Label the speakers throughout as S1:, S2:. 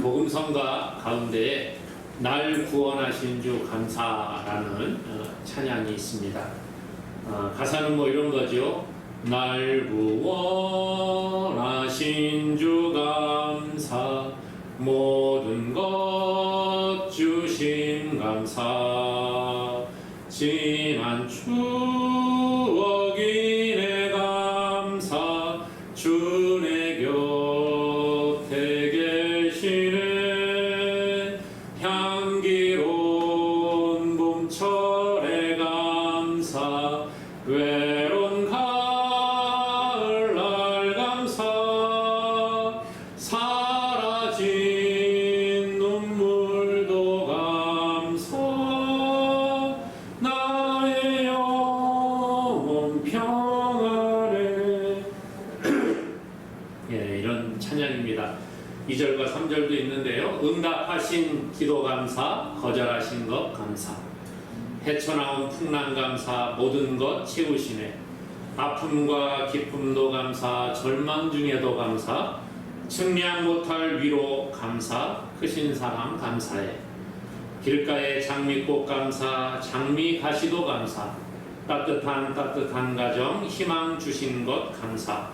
S1: 복음성가 가운데에 날 구원하신 주 감사라는 찬양이 있습니다. 가사는 뭐 이런 거죠. 날 구원하신 주 감사, 모든 것 주심 감사, 지난 추억이 내 감사, 주 내 곁에 계시네, 향기로운 봄철의 감사, 외로운 가을날 감사, 사라진 눈물도 감사, 나의 영혼 평안해. 예, 이런 찬양입니다. 2절과 3절도 있는데요. 응답하신 기도 감사, 거절하신 것 감사, 헤쳐나온 풍랑 감사, 모든 것 채우시네, 아픔과 기쁨도 감사, 절망 중에도 감사, 측량 못할 위로 감사, 크신 사랑 감사해, 길가에 장미꽃 감사, 장미 가시도 감사, 따뜻한 가정 희망 주신 것 감사,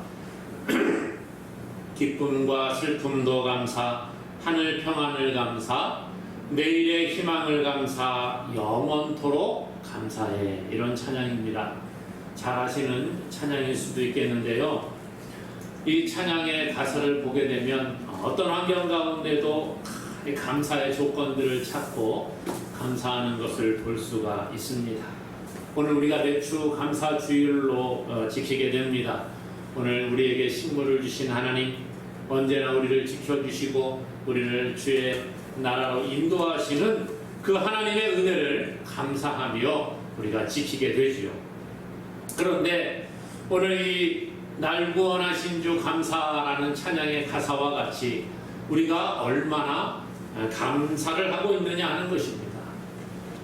S1: 기쁨과 슬픔도 감사, 하늘 평안을 감사, 내일의 희망을 감사, 영원토록 감사해. 이런 찬양입니다. 잘 아시는 찬양일 수도 있겠는데요. 이 찬양의 가사를 보게 되면 어떤 환경 가운데도 감사의 조건들을 찾고 감사하는 것을 볼 수가 있습니다. 오늘 우리가 매주 감사 주일로 지키게 됩니다. 오늘 우리에게 식물을 주신 하나님, 언제나 우리를 지켜주시고 우리를 주의 나라로 인도하시는 그 하나님의 은혜를 감사하며 우리가 지키게 되지요. 그런데 오늘 이 날 구원하신 주 감사라는 찬양의 가사와 같이 우리가 얼마나 감사를 하고 있느냐 하는 것입니다.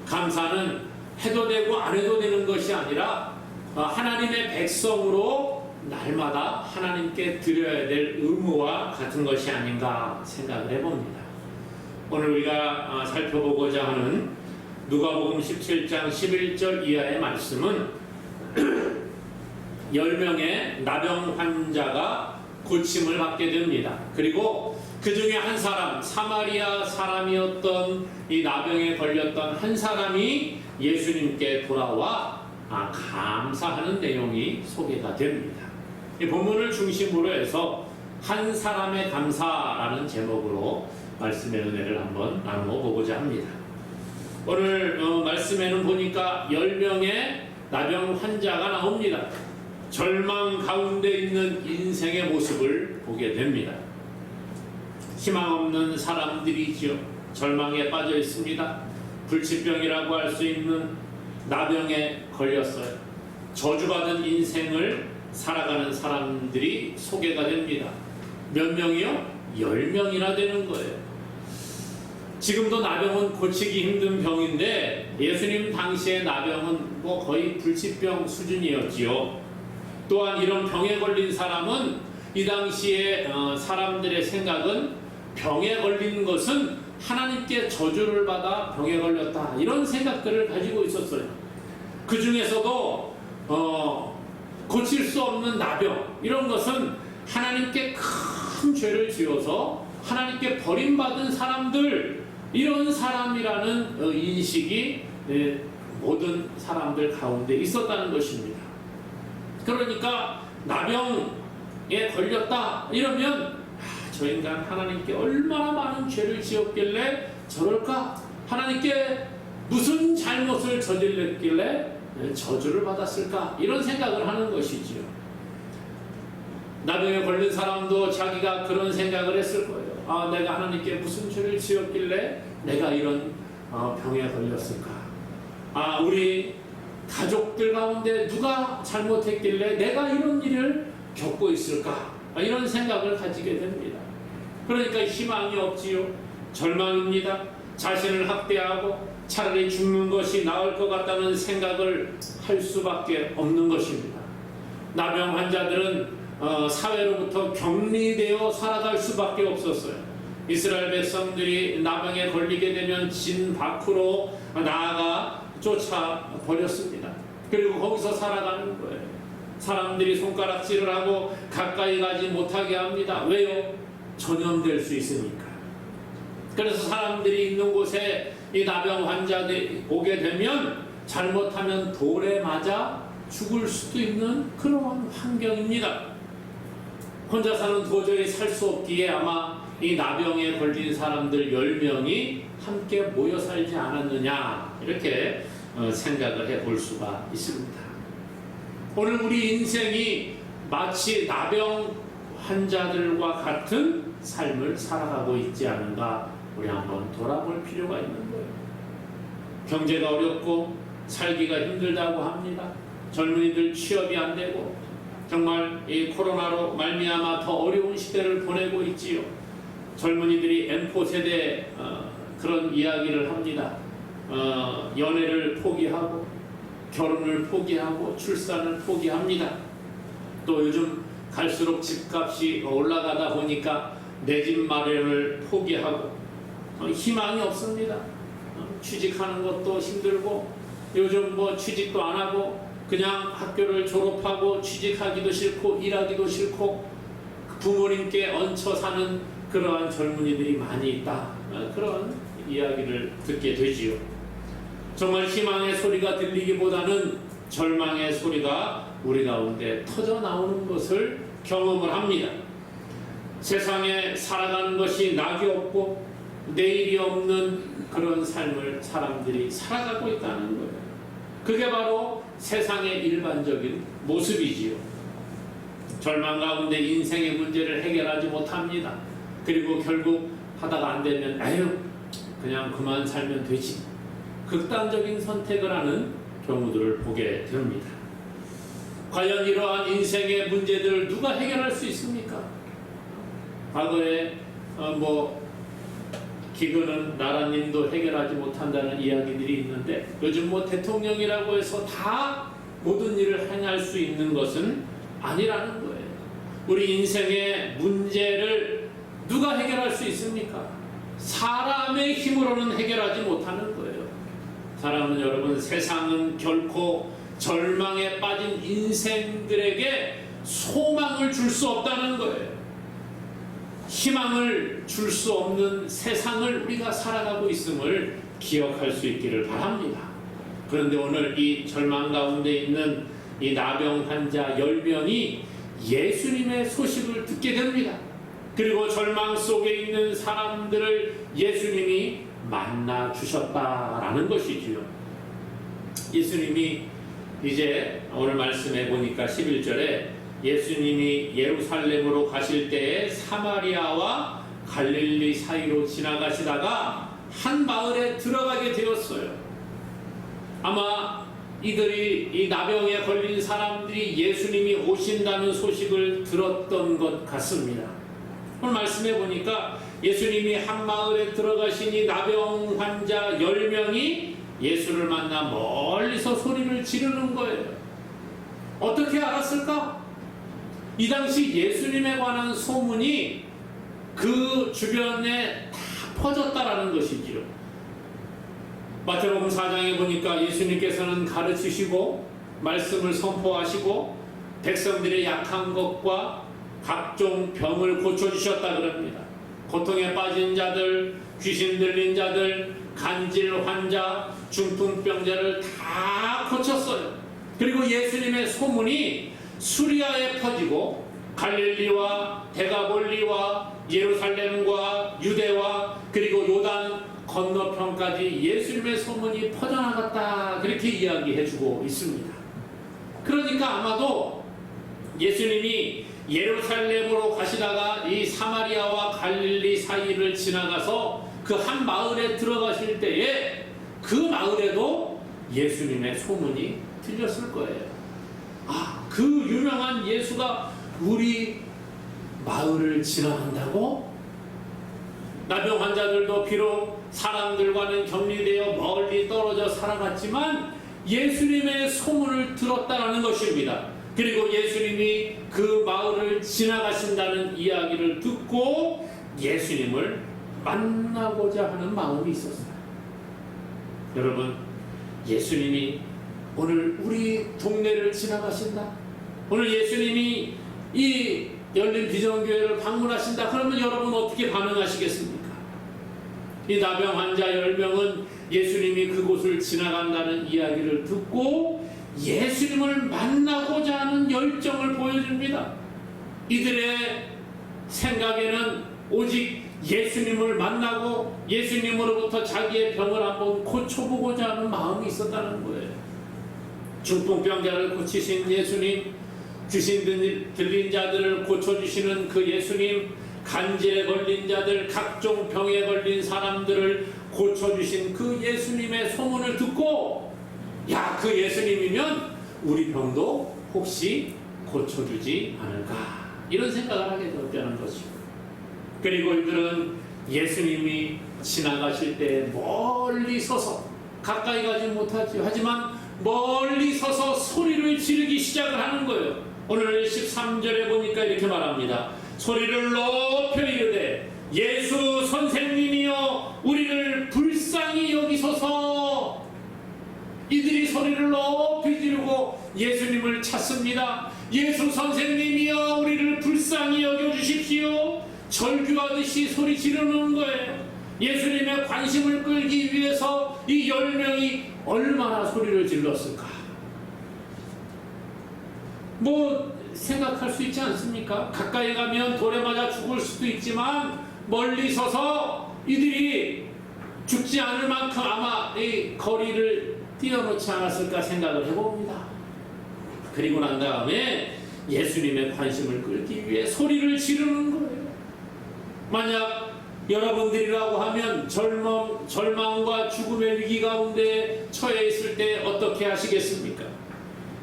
S1: 감사는 해도 되고 안 해도 되는 것이 아니라 하나님의 백성으로 날마다 하나님께 드려야 될 의무와 같은 것이 아닌가 생각을 해봅니다. 오늘 우리가 살펴보고자 하는 누가복음 17장 11절 이하의 말씀은 10명의 나병 환자가 고침을 받게 됩니다. 그리고 그 중에 한 사람, 사마리아 사람이었던 이 나병에 걸렸던 한 사람이 예수님께 돌아와 감사하는 내용이 소개가 됩니다. 이 본문을 중심으로 해서 한 사람의 감사라는 제목으로 말씀의 은혜를 한번 나누어 보고자 합니다. 오늘 말씀에는 보니까 10명의 나병 환자가 나옵니다. 절망 가운데 있는 인생의 모습을 보게 됩니다. 희망 없는 사람들이지요. 절망에 빠져 있습니다. 불치병이라고 할 수 있는 나병에 걸렸어요. 저주받은 인생을 살아가는 사람들이 소개가 됩니다. 몇 명이요? 10명이나 되는 거예요. 지금도 나병은 고치기 힘든 병인데 예수님 당시의 나병은 뭐 거의 불치병 수준이었지요. 또한 이런 병에 걸린 사람은 이 당시에 사람들의 생각은 병에 걸린 것은 하나님께 저주를 받아 병에 걸렸다, 이런 생각들을 가지고 있었어요. 그 중에서도 고칠 수 없는 나병, 이런 것은 하나님께 큰 죄를 지어서 하나님께 버림받은 사람들, 이런 사람이라는 인식이 모든 사람들 가운데 있었다는 것입니다. 그러니까 나병에 걸렸다 이러면 저 인간 하나님께 얼마나 많은 죄를 지었길래 저럴까? 하나님께 무슨 잘못을 저질렀길래 저주를 받았을까? 이런 생각을 하는 것이지요. 나병에 걸린 사람도 자기가 그런 생각을 했을 거예요. 내가 하나님께 무슨 죄를 지었길래 내가 이런 병에 걸렸을까? 우리 가족들 가운데 누가 잘못했길래 내가 이런 일을 겪고 있을까? 이런 생각을 가지게 됩니다. 그러니까 희망이 없지요. 절망입니다. 자신을 학대하고 차라리 죽는 것이 나을 것 같다는 생각을 할 수밖에 없는 것입니다. 나병 환자들은 사회로부터 격리되어 살아갈 수밖에 없었어요. 이스라엘 백성들이 나병에 걸리게 되면 진 밖으로 나아가 쫓아버렸습니다. 그리고 거기서 살아가는 거예요. 사람들이 손가락질을 하고 가까이 가지 못하게 합니다. 왜요? 전염될 수 있으니까. 그래서 사람들이 있는 곳에 이 나병 환자들이 오게 되면 잘못하면 돌에 맞아 죽을 수도 있는 그런 환경입니다. 혼자서는 도저히 살 수 없기에 아마 이 나병에 걸린 사람들 10명이 함께 모여 살지 않았느냐, 이렇게 생각을 해볼 수가 있습니다. 오늘 우리 인생이 마치 나병 환자들과 같은 삶을 살아가고 있지 않은가, 우리 한번 돌아볼 필요가 있는 거예요. 경제가 어렵고 살기가 힘들다고 합니다. 젊은이들 취업이 안 되고 정말 이 코로나로 말미암아 더 어려운 시대를 보내고 있지요. 젊은이들이 M4 세대 그런 이야기를 합니다. 연애를 포기하고 결혼을 포기하고 출산을 포기합니다. 또 요즘 갈수록 집값이 올라가다 보니까 내 집 마련을 포기하고 희망이 없습니다. 취직하는 것도 힘들고 요즘 뭐 취직도 안 하고 그냥 학교를 졸업하고 취직하기도 싫고 일하기도 싫고 부모님께 얹혀 사는 그러한 젊은이들이 많이 있다. 그런 이야기를 듣게 되지요. 정말 희망의 소리가 들리기보다는 절망의 소리가 우리 가운데 터져 나오는 것을 경험을 합니다. 세상에 살아가는 것이 낙이 없고 내일이 없는 그런 삶을 사람들이 살아가고 있다는 거예요. 그게 바로 세상의 일반적인 모습이지요. 절망 가운데 인생의 문제를 해결하지 못합니다. 그리고 결국 하다가 안 되면 아유 그냥 그만 살면 되지, 극단적인 선택을 하는 경우들을 보게 됩니다. 과연 이러한 인생의 문제들을 누가 해결할 수 있습니까? 과거에 기근은 나라님도 해결하지 못한다는 이야기들이 있는데 요즘 대통령이라고 해서 다 모든 일을 행할 수 있는 것은 아니라는 거예요. 우리 인생의 문제를 누가 해결할 수 있습니까? 사람의 힘으로는 해결하지 못하는 거예요. 사랑하는 여러분, 세상은 결코 절망에 빠진 인생들에게 소망을 줄 수 없다는 거예요. 희망을 줄 수 없는 세상을 우리가 살아가고 있음을 기억할 수 있기를 바랍니다. 그런데 오늘 이 절망 가운데 있는 이 나병 환자 10명이 예수님의 소식을 듣게 됩니다. 그리고 절망 속에 있는 사람들을 예수님이 만나 주셨다라는 것이지요. 예수님이 이제 오늘 말씀해 보니까 11절에 예수님이 예루살렘으로 가실 때에 사마리아와 갈릴리 사이로 지나가시다가 한 마을에 들어가게 되었어요. 아마 이들이 이 나병에 걸린 사람들이 예수님이 오신다는 소식을 들었던 것 같습니다. 오늘 말씀해 보니까 예수님이 한 마을에 들어가시니 나병 환자 10명이 예수를 만나 멀리서 소리를 지르는 거예요. 어떻게 알았을까? 이 당시 예수님에 관한 소문이 그 주변에 다 퍼졌다라는 것이지요. 마태복음 4장에 보니까 예수님께서는 가르치시고 말씀을 선포하시고 백성들의 약한 것과 각종 병을 고쳐주셨다 그럽니다. 고통에 빠진 자들, 귀신 들린 자들, 간질 환자, 중풍병자를 다 고쳤어요. 그리고 예수님의 소문이 수리아에 퍼지고 갈릴리와 데가볼리와 예루살렘과 유대와 그리고 요단 건너편까지 예수님의 소문이 퍼져나갔다, 그렇게 이야기해주고 있습니다. 그러니까 아마도 예수님이 예루살렘으로 가시다가 이 사마리아와 갈릴리 사이를 지나가서 그 한 마을에 들어가실 때에 그 마을에도 예수님의 소문이 들렸을 거예요. 아, 그 유명한 예수가 우리 마을을 지나간다고? 나병 환자들도 비록 사람들과는 격리되어 멀리 떨어져 살아갔지만 예수님의 소문을 들었다는 것입니다. 그리고 예수님이 그 마을을 지나가신다는 이야기를 듣고 예수님을 만나고자 하는 마음이 있었어요. 여러분, 예수님이 오늘 우리 동네를 지나가신다. 오늘 예수님이 이 열린 비전교회를 방문하신다. 그러면 여러분 어떻게 반응하시겠습니까? 이 나병 환자 10명은 예수님이 그곳을 지나간다는 이야기를 듣고 예수님을 만나고자 하는 열정을 보여줍니다. 이들의 생각에는 오직 예수님을 만나고 예수님으로부터 자기의 병을 한번 고쳐보고자 하는 마음이 있었다는 거예요. 중풍병자를 고치신 예수님, 귀신 들린 자들을 고쳐주시는 그 예수님, 간질에 걸린 자들, 각종 병에 걸린 사람들을 고쳐주신 그 예수님의 소문을 듣고, 야, 그 예수님이면 우리 병도 혹시 고쳐주지 않을까, 이런 생각을 하게 되었다는 것이죠. 그리고 이들은 예수님이 지나가실 때 멀리 서서, 가까이 가지 못하지, 하지만 멀리 서서 소리를 지르기 시작을 하는 거예요. 오늘 13절에 보니까 이렇게 말합니다. 소리를 높여 이르되 예수 선생님이여 우리를 불쌍히 여기소서. 이들이 소리를 높이 지르고 예수님을 찾습니다. 예수 선생님이여 우리를 불쌍히 여겨주십시오. 절규하듯이 소리 지르는 거예요. 예수님의 관심을 끌기 위해서 이 10명이 얼마나 소리를 질렀을까? 뭐 생각할 수 있지 않습니까? 가까이 가면 돌에 맞아 죽을 수도 있지만 멀리 서서 이들이 죽지 않을 만큼 아마 이 거리를 뛰어놓지 않았을까 생각을 해봅니다. 그리고 난 다음에 예수님의 관심을 끌기 위해 소리를 지르는 거예요. 만약 여러분들이라고 하면 절망과 죽음의 위기 가운데 처해 있을 때 어떻게 하시겠습니까?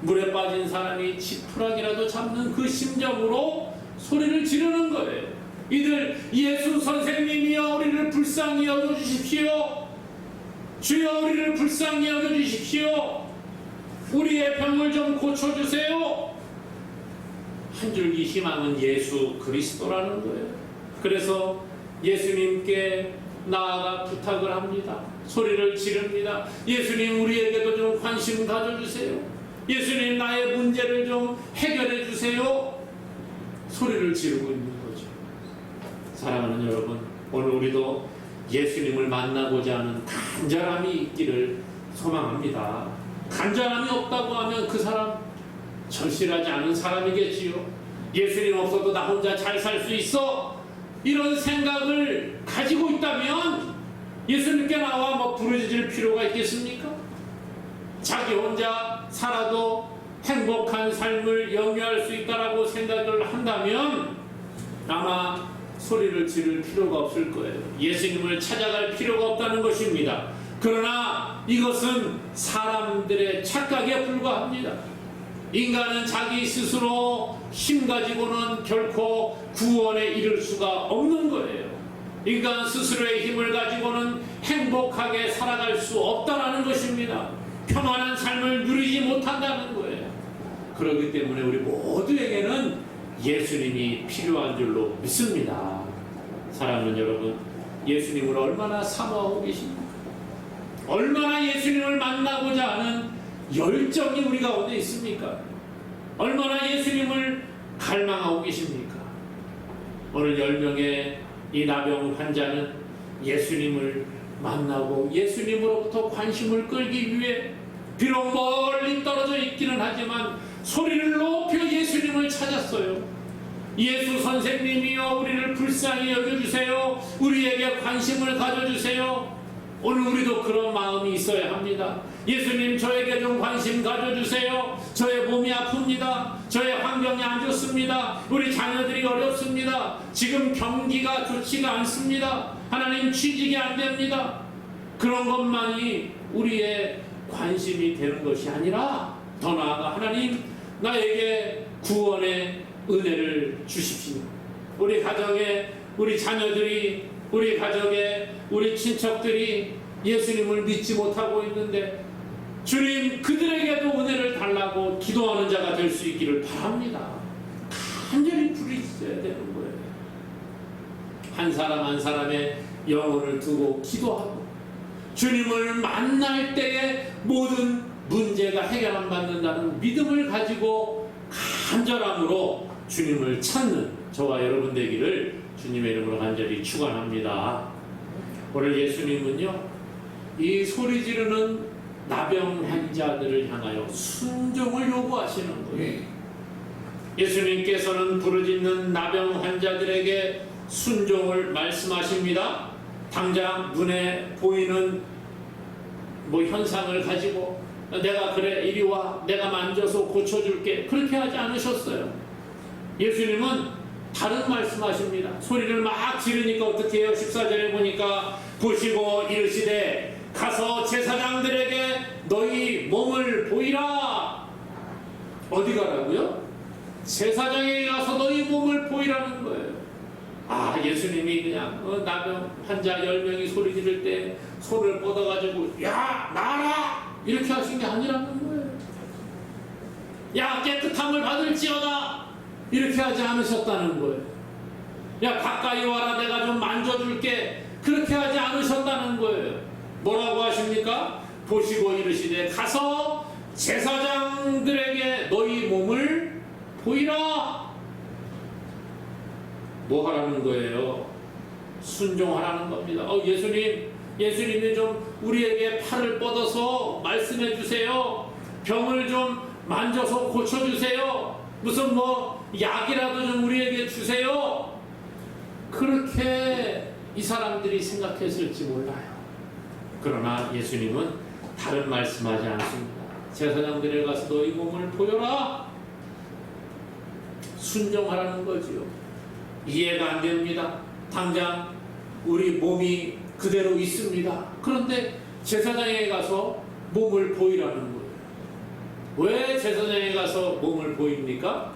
S1: 물에 빠진 사람이 지푸라기라도 잡는 그 심정으로 소리를 지르는 거예요. 이들 예수 선생님이여 우리를 불쌍히 여겨주십시오. 주여 우리를 불쌍히 여겨주십시오. 우리의 병을 좀 고쳐주세요. 한 줄기 희망은 예수 그리스도라는 거예요. 그래서 예수님께 나아가 부탁을 합니다. 소리를 지릅니다. 예수님 우리에게도 좀 관심 가져주세요. 예수님 나의 문제를 좀 해결해 주세요. 소리를 지르고 있는 거죠. 사랑하는 여러분, 오늘 우리도 예수님을 만나고자 하는 간절함이 있기를 소망합니다. 간절함이 없다고 하면 그 사람 절실하지 않은 사람이겠지요. 예수님 없어도 나 혼자 잘 살 수 있어, 이런 생각을 가지고 있다면 예수님께 나와 뭐 부르짖을 필요가 있겠습니까? 자기 혼자 살아도 행복한 삶을 영위할 수 있다라고 생각을 한다면 아마 소리를 지를 필요가 없을 거예요. 예수님을 찾아갈 필요가 없다는 것입니다. 그러나 이것은 사람들의 착각에 불과합니다. 인간은 자기 스스로 힘 가지고는 결코 구원에 이를 수가 없는 거예요. 인간 스스로의 힘을 가지고는 행복하게 살아갈 수 없다는 것입니다. 평안한 삶을 누리지 못한다는 거예요. 그렇기 때문에 우리 모두에게는 예수님이 필요한 줄로 믿습니다. 사랑하는 여러분, 예수님을 얼마나 사모하고 계십니까? 얼마나 예수님을 만나고자 하는 열정이 우리 가운데 있습니까? 얼마나 예수님을 갈망하고 계십니까? 오늘 10명의 이 나병 환자는 예수님을 만나고 예수님으로부터 관심을 끌기 위해 비록 멀리 떨어져 있기는 하지만 소리를 높여 예수님을 찾았어요. 예수 선생님이여 우리를 불쌍히 여겨주세요. 우리에게 관심을 가져주세요. 오늘 우리도 그런 마음이 있어야 합니다. 예수님 저에게 좀 관심 가져주세요. 저의 몸이 아픕니다. 저의 환경이 안 좋습니다. 우리 자녀들이 어렵습니다. 지금 경기가 좋지가 않습니다. 하나님 취직이 안 됩니다. 그런 것만이 우리의 관심이 되는 것이 아니라 더 나아가 하나님 나에게 구원의 은혜를 주십시오. 우리 가정에 우리 자녀들이 우리 가정에 우리 친척들이 예수님을 믿지 못하고 있는데 주님 그들에게도 은혜를 달라고 기도하는 자가 될 수 있기를 바랍니다. 간절히 부르짖어야 되는 거예요. 한 사람 한 사람의 영혼을 두고 기도하고 주님을 만날 때에 모든 문제가 해결 안 받는다는 믿음을 가지고 간절함으로 주님을 찾는 저와 여러분 되기를 주님의 이름으로 간절히 축원합니다. 오늘 예수님은요, 이 소리 지르는 나병 환자들을 향하여 순종을 요구하시는 거예요. 예수님께서는 부르짖는 나병 환자들에게 순종을 말씀하십니다. 당장 눈에 보이는 현상을 가지고 내가 그래 이리 와 내가 만져서 고쳐줄게 그렇게 하지 않으셨어요. 예수님은 다른 말씀하십니다. 소리를 막 지르니까 어떻게 해요? 14절에 보니까 보시고 이르시되 가서 제사장들에게 너희 몸을 보이라. 어디 가라고요? 제사장에게 가서 너희 몸을 보이라는 거예요. 예수님이 그냥 나병 환자 10명이 소리 지를 때 손을 뻗어가지고 야 나라 이렇게 하신 게 아니라는 거예요. 야 깨끗함을 받을지어다 이렇게 하지 않으셨다는 거예요. 야 가까이 와라 내가 좀 만져줄게 그렇게 하지 않으셨다는 거예요. 뭐라고 하십니까? 보시고 이르시되 가서 제사장들에게 너희 몸을 보이라. 뭐 하라는 거예요? 순종하라는 겁니다. 예수님이 좀 우리에게 팔을 뻗어서 말씀해 주세요. 병을 좀 만져서 고쳐주세요. 무슨 약이라도 좀 우리에게 주세요. 그렇게 이 사람들이 생각했을지 몰라요. 그러나 예수님은 다른 말씀하지 않습니다. 제사장들에 가서 너희 몸을 보여라. 순종하라는 거지요. 이해가 안 됩니다. 당장 우리 몸이 그대로 있습니다. 그런데 제사장에 가서 몸을 보이라는 거예요. 왜 제사장에 가서 몸을 보입니까?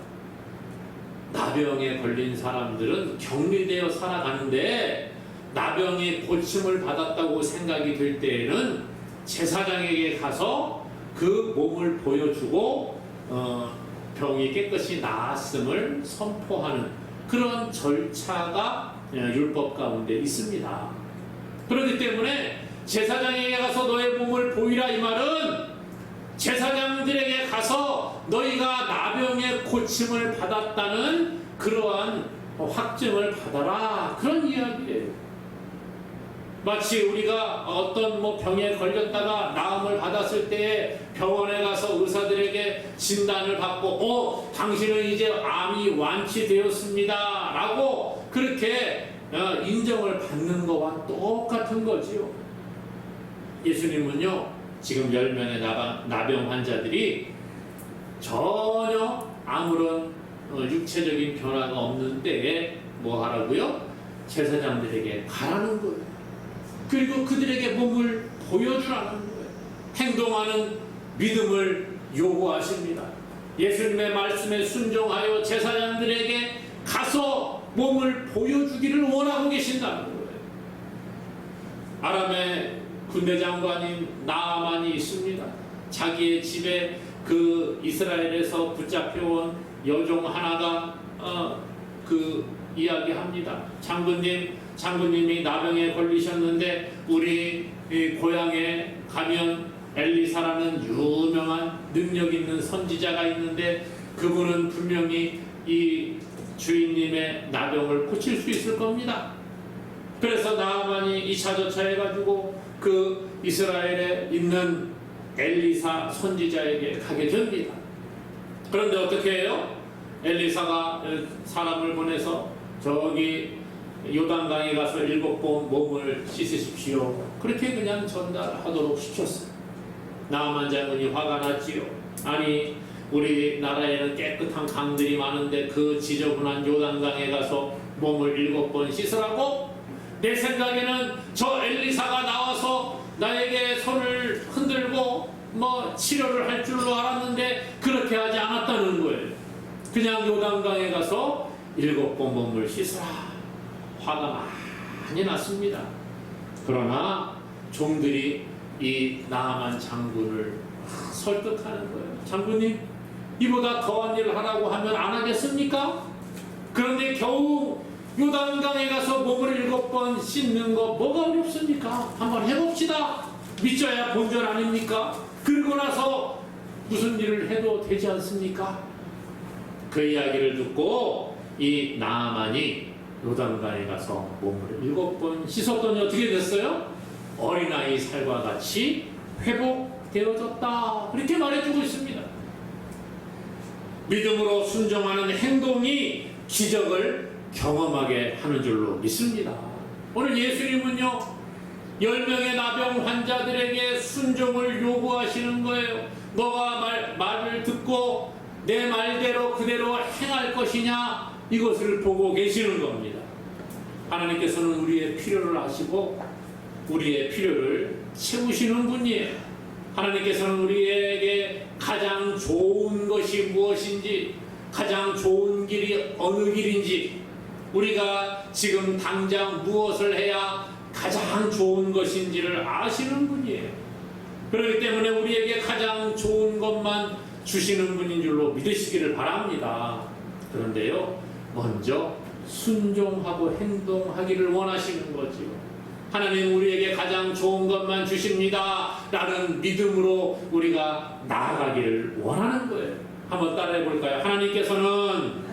S1: 나병에 걸린 사람들은 격리되어 살아가는데 나병이 고침을 받았다고 생각이 들 때에는 제사장에게 가서 그 몸을 보여주고 병이 깨끗이 나았음을 선포하는 그런 절차가 율법 가운데 있습니다. 그렇기 때문에 제사장에게 가서 너의 몸을 보이라 이 말은 제사장들에게 가서 너희가 나병의 고침을 받았다는 그러한 확증을 받아라 그런 이야기예요. 마치 우리가 어떤 병에 걸렸다가 나음을 받았을 때에 병원에 가서 의사들에게 진단을 받고 당신은 이제 암이 완치되었습니다 라고 그렇게 인정을 받는 것과 똑같은 거지요. 예수님은요 지금 10명의 나병 환자들이 전혀 아무런 육체적인 변화가 없는 때에 뭐 하라고요? 제사장들에게 가라는 거예요. 그리고 그들에게 몸을 보여주라는 거예요. 행동하는 믿음을 요구하십니다. 예수님의 말씀에 순종하여 제사장들에게 가서 몸을 보여주기를 원하고 계신다는 거예요. 아람의 군대 장관인 나아만이 있습니다. 자기의 집에 그 이스라엘에서 붙잡혀온 여종 하나가 이야기합니다. 장군님이 나병에 걸리셨는데 우리 고향에 가면 엘리사라는 유명한 능력 있는 선지자가 있는데 그분은 분명히 이 주인님의 나병을 고칠 수 있을 겁니다. 그래서 나아만이 이차저차 해가지고 그 이스라엘에 있는 엘리사 선지자에게 가게 됩니다. 그런데 어떻게 해요? 엘리사가 사람을 보내서 저기 요단강에 가서 7번 몸을 씻으십시오. 그렇게 그냥 전달하도록 시켰어요. 나아만 장군이 화가 났지요. 아니 우리나라에는 깨끗한 강들이 많은데 그 지저분한 요단강에 가서 몸을 7번 씻으라고? 내 생각에는 저 엘리사가 나와서 나에게 손을 흔들고 치료를 할 줄로 알았는데 그렇게 하지 않았다는 거예요. 그냥 요단강에 가서 7번 몸을 씻으라. 화가 많이 났습니다. 그러나 종들이 이 나아만 장군을 설득하는 거예요. 장군님, 이보다 더한 일을 하라고 하면 안 하겠습니까? 그런데 겨우 요단강에 가서 몸을 7번 씻는 거 뭐가 어렵습니까? 한번 해봅시다. 믿져야 본전 아닙니까? 그러고 나서 무슨 일을 해도 되지 않습니까? 그 이야기를 듣고 이 나아만이 요단강에 가서 몸을 7번 씻었더니 어떻게 됐어요? 어린아이 살과 같이 회복되어졌다. 이렇게 말해주고 있습니다. 믿음으로 순종하는 행동이 기적을 경험하게 하는 줄로 믿습니다. 오늘 예수님은요, 10명의 나병 환자들에게 순종을 요구하시는 거예요. 너가 말을 듣고 내 말대로 그대로 행할 것이냐, 이것을 보고 계시는 겁니다. 하나님께서는 우리의 필요를 아시고 우리의 필요를 채우시는 분이에요. 하나님께서는 우리에게 가장 좋은 것이 무엇인지, 가장 좋은 길이 어느 길인지, 우리가 지금 당장 무엇을 해야 가장 좋은 것인지를 아시는 분이에요. 그렇기 때문에 우리에게 가장 좋은 것만 주시는 분인 줄로 믿으시기를 바랍니다. 그런데요, 먼저 순종하고 행동하기를 원하시는 거지요. 하나님 우리에게 가장 좋은 것만 주십니다 라는 믿음으로 우리가 나아가기를 원하는 거예요. 한번 따라해 볼까요? 하나님께서는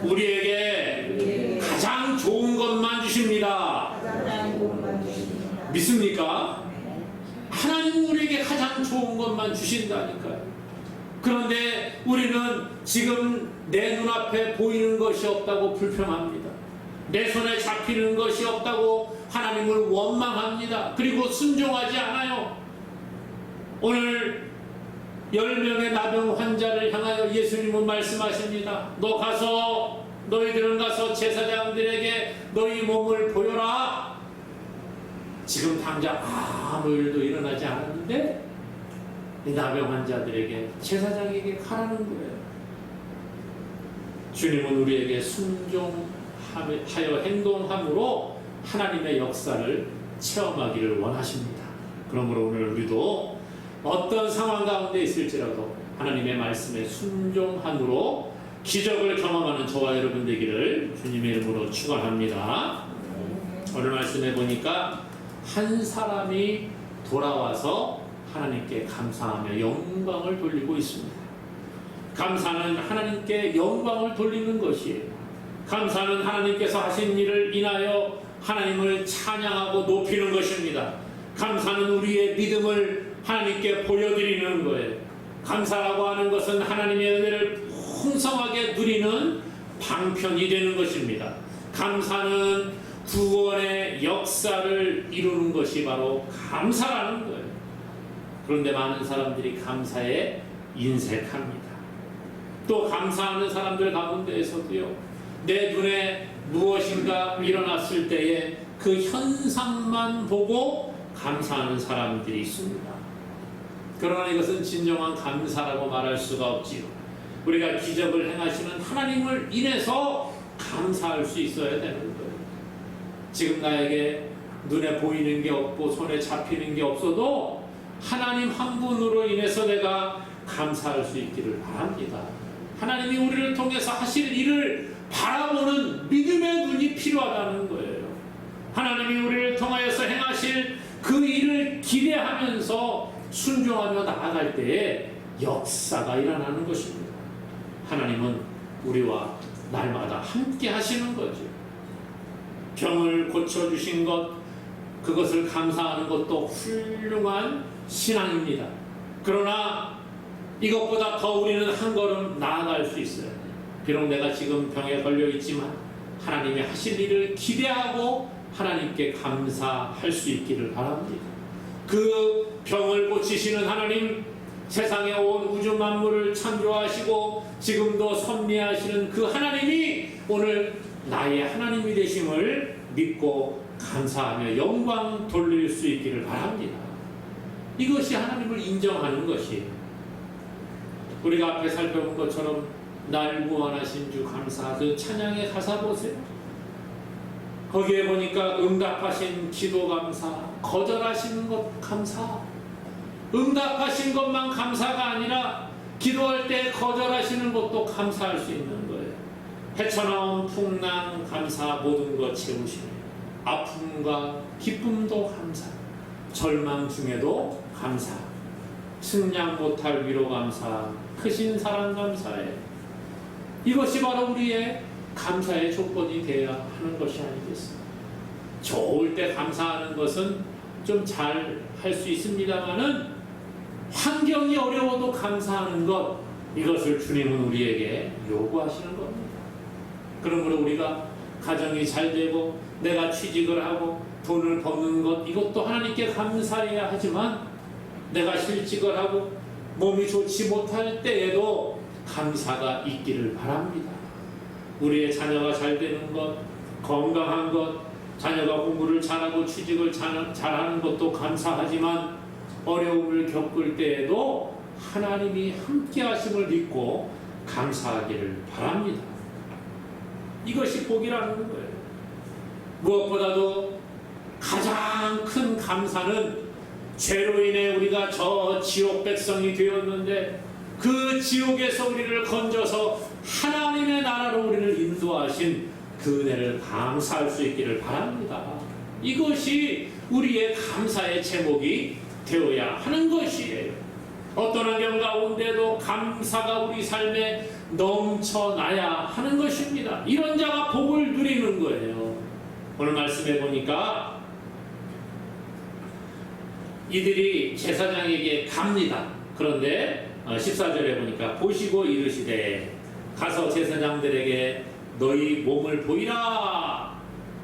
S1: 우리에게 가장 좋은 것만 주십니다. 믿습니까? 하나님 우리에게 가장 좋은 것만 주신다니까요. 그런데 우리는 지금 내 눈앞에 보이는 것이 없다고 불평합니다. 내 손에 잡히는 것이 없다고 하나님을 원망합니다. 그리고 순종하지 않아요. 오늘 10명의 나병 환자를 향하여 예수님은 말씀하십니다. 너희들은 가서 제사장들에게 너희 몸을 보여라. 지금 당장 아무 일도 일어나지 않았는데 이 나병 환자들에게, 제사장에게 가라는 거예요. 주님은 우리에게 순종하여 행동함으로 하나님의 역사를 체험하기를 원하십니다. 그러므로 오늘 우리도 어떤 상황 가운데 있을지라도 하나님의 말씀에 순종함으로 기적을 경험하는 저와 여러분 되기를 주님의 이름으로 축원합니다. 오늘 말씀해 보니까 한 사람이 돌아와서 하나님께 감사하며 영광을 돌리고 있습니다. 감사는 하나님께 영광을 돌리는 것이에요. 감사는 하나님께서 하신 일을 인하여 하나님을 찬양하고 높이는 것입니다. 감사는 우리의 믿음을 하나님께 보여드리는 거예요. 감사라고 하는 것은 하나님의 은혜를 풍성하게 누리는 방편이 되는 것입니다. 감사는 구원의 역사를 이루는 것이 바로 감사라는 거예요. 그런데 많은 사람들이 감사에 인색합니다. 또 감사하는 사람들 가운데에서도요, 내 눈에 무엇인가 일어났을 때에 그 현상만 보고 감사하는 사람들이 있습니다. 그러나 이것은 진정한 감사라고 말할 수가 없지요. 우리가 기적을 행하시는 하나님을 인해서 감사할 수 있어야 되는 거예요. 지금 나에게 눈에 보이는 게 없고 손에 잡히는 게 없어도 하나님 한 분으로 인해서 내가 감사할 수 있기를 바랍니다. 하나님이 우리를 통해서 하실 일을 바라보는 믿음의 눈이 필요하다는 거예요. 하나님이 우리를 통하여서 행하실 그 일을 기대하면서 순종하며 나아갈 때에 역사가 일어나는 것입니다. 하나님은 우리와 날마다 함께 하시는 거죠. 병을 고쳐주신 것, 그것을 감사하는 것도 훌륭한 신앙입니다. 그러나 이것보다 더 우리는 한 걸음 나아갈 수 있어요. 비록 내가 지금 병에 걸려 있지만 하나님이 하실 일을 기대하고 하나님께 감사할 수 있기를 바랍니다. 그 병을 고치시는 하나님, 세상에 온 우주 만물을 창조하시고 지금도 섭리하시는 그 하나님이 오늘 나의 하나님이 되심을 믿고 감사하며 영광 돌릴 수 있기를 바랍니다. 이것이 하나님을 인정하는 것이에요. 우리가 앞에 살펴본 것처럼 날 구원하신 주 감사, 그 찬양의 가사 보세요. 거기에 보니까 응답하신 기도 감사, 거절하시는 것 감사. 응답하신 것만 감사가 아니라 기도할 때 거절하시는 것도 감사할 수 있는 거예요. 헤쳐나온 풍랑 감사 모든 것 채우시네. 아픔과 기쁨도 감사, 절망 중에도 감사, 측량 못할 위로 감사, 크신 사랑 감사해. 이것이 바로 우리의 감사의 조건이 되어야 하는 것이 아니겠습니까? 좋을 때 감사하는 것은 좀 잘 할 수 있습니다만은 환경이 어려워도 감사하는 것, 이것을 주님은 우리에게 요구하시는 겁니다. 그러므로 우리가 가정이 잘 되고 내가 취직을 하고 돈을 버는 것, 이것도 하나님께 감사해야 하지만 내가 실직을 하고 몸이 좋지 못할 때에도 감사가 있기를 바랍니다. 우리의 자녀가 잘 되는 것, 건강한 것, 자녀가 공부를 잘하고 취직을 잘하는 것도 감사하지만 어려움을 겪을 때에도 하나님이 함께 하심을 믿고 감사하기를 바랍니다. 이것이 복이라는 거예요. 무엇보다도 가장 큰 감사는 죄로 인해 우리가 저 지옥 백성이 되었는데 그 지옥에서 우리를 건져서 하나님의 나라로 우리를 인도하신 그 은혜를 감사할 수 있기를 바랍니다. 이것이 우리의 감사의 제목이 되어야 하는 것이에요. 어떤 환경 가운데도 감사가 우리 삶에 넘쳐나야 하는 것입니다. 이런 자가 복을 누리는 거예요. 오늘 말씀해 보니까 이들이 제사장에게 갑니다. 그런데 14절에 보니까 보시고 이르시되 가서 제사장들에게 너희 몸을 보이라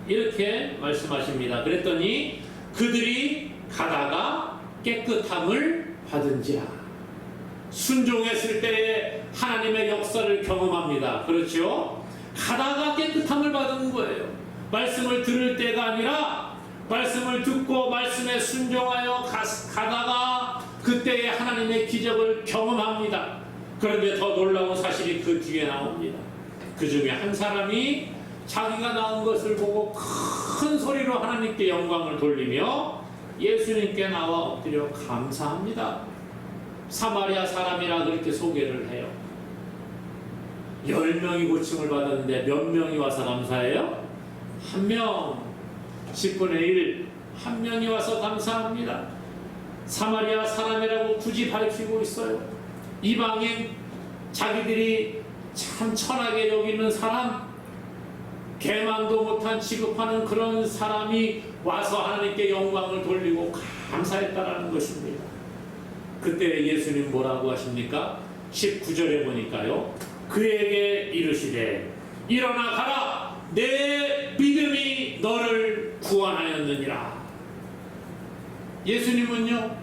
S1: 이렇게 말씀하십니다. 그랬더니 그들이 가다가 깨끗함을 받은지라. 순종했을 때에 하나님의 역사를 경험합니다. 그렇죠? 가다가 깨끗함을 받은 거예요. 말씀을 들을 때가 아니라 말씀을 듣고 말씀에 순종하여 가다가 그때에 하나님의 기적을 경험합니다. 그런데 더 놀라운 사실이 그 뒤에 나옵니다. 그 중에 한 사람이 자기가 낳은 것을 보고 큰 소리로 하나님께 영광을 돌리며 예수님께 나와 엎드려 감사합니다. 사마리아 사람이라 그렇게 소개를 해요. 10명이 고침을 받았는데 몇 명이 와서 감사해요? 1명. 10분의 1. 1명이 와서 감사합니다. 사마리아 사람이라고 굳이 밝히고 있어요. 이방인, 자기들이 참 천하게 여기는 사람, 개망도 못한 취급하는 그런 사람이 와서 하나님께 영광을 돌리고 감사했다라는 것입니다. 그때 예수님 뭐라고 하십니까? 19절에 보니까요. 그에게 이르시되 일어나 가라, 내 믿음이 너를 구원하였느니라. 예수님은요,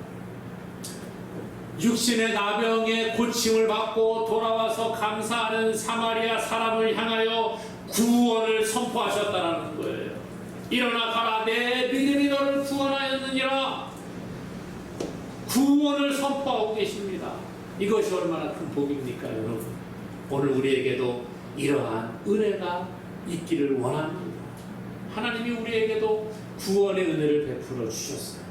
S1: 육신의 나병에 고침을 받고 돌아와서 감사하는 사마리아 사람을 향하여 구원을 선포하셨다는 거예요. 일어나 가라, 내 믿음이 너를 구원하였느니라. 구원을 선포하고 계십니다. 이것이 얼마나 큰 복입니까, 여러분? 오늘 우리에게도 이러한 은혜가 있기를 원합니다. 하나님이 우리에게도 구원의 은혜를 베풀어 주셨어요.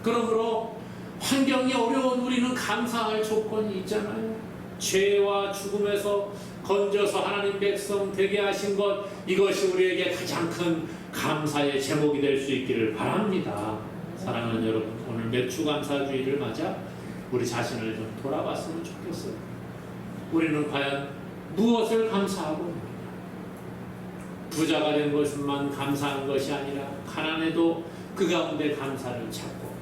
S1: 그러므로 환경이 어려운 우리는 감사할 조건이 있잖아요. 죄와 죽음에서 건져서 하나님 백성 되게 하신 것, 이것이 우리에게 가장 큰 감사의 제목이 될 수 있기를 바랍니다. 사랑하는 여러분, 오늘 맥주감사주의를 맞아 우리 자신을 좀 돌아봤으면 좋겠어요. 우리는 과연 무엇을 감사하고 있느냐? 부자가 된 것만 감사한 것이 아니라 가난해도 그 가운데 감사를 찾고,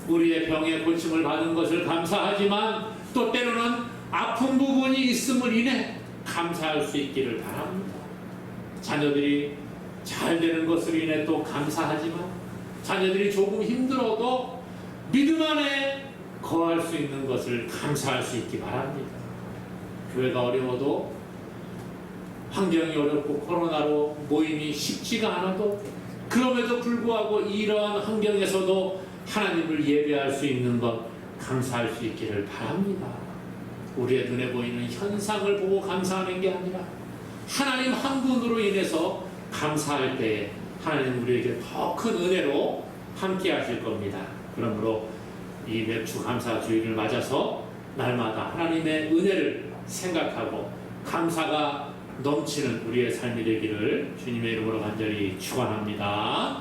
S1: 우리의 병에 고침을 받은 것을 감사하지만 또 때로는 아픈 부분이 있음을 인해 감사할 수 있기를 바랍니다. 자녀들이 잘 되는 것을 인해 또 감사하지만 자녀들이 조금 힘들어도 믿음 안에 거할 수 있는 것을 감사할 수 있기 바랍니다. 교회가 어려워도, 환경이 어렵고 코로나로 모임이 쉽지가 않아도, 그럼에도 불구하고 이러한 환경에서도 하나님을 예배할 수 있는 것 감사할 수 있기를 바랍니다. 우리의 눈에 보이는 현상을 보고 감사하는 게 아니라 하나님 한 분으로 인해서 감사할 때에 하나님 우리에게 더 큰 은혜로 함께 하실 겁니다. 그러므로 이 맥주 감사주의를 맞아서 날마다 하나님의 은혜를 생각하고 감사가 넘치는 우리의 삶이 되기를 주님의 이름으로 간절히 축원합니다.